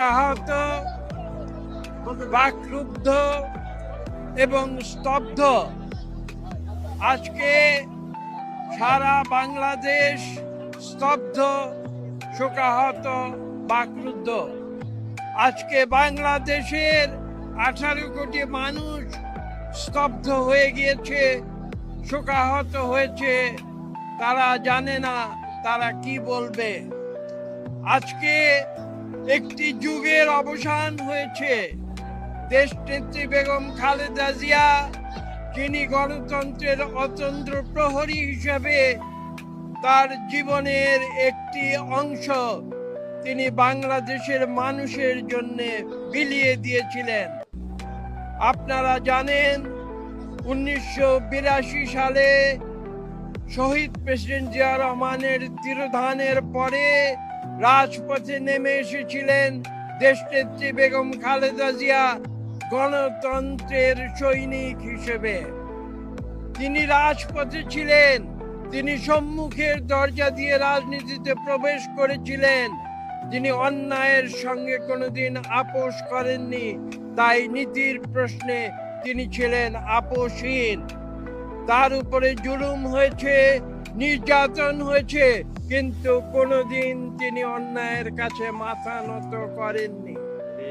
আহত, বাকরুদ্ধ এবং স্তব্ধ। আজকে সারা বাংলাদেশ স্তব্ধ, শোকাহত, বাকরুদ্ধ। আজকে বাংলাদেশের 18 কোটি মানুষ স্তব্ধ হয়ে গিয়েছে, শোকাহত হয়েছে। তারা জানে না তারা কি বলবে। আজকে একটি যুগের অবসান হয়েছে। দেশনেত্রী বেগম খালেদা জিয়া, যিনি গণতন্ত্রের অতন্দ্র প্রহরী হিসেবে তার জীবনের একটি অংশ তিনি বাংলাদেশের মানুষের জন্য বিলিয়ে দিয়েছিলেন। আপনারা জানেন 1982 সালে শহীদ প্রেসিডেন্ট জিয়া রহমানের তিরোধানের পরে রাজপথে নেমে এসেছিলেন দেশনেত্রী বেগম খালেদা জিয়া গণতন্ত্রের সৈনিক হিসেবে। তিনি রাজপথে ছিলেন, তিনি সম্মুখের দরজা দিয়ে রাজনীতিতে প্রবেশ করেছিলেন। তিনি অন্যায়ের সঙ্গে কোনোদিন আপোষ করেননি, তাই নীতির প্রশ্নে তিনি ছিলেন আপোষহীন। তার উপরে জুলুম হয়েছে, নির্যাতন হয়েছে, কিন্তু কোনোদিন তিনি অন্যায়ের কাছে মাথা নত করেননি।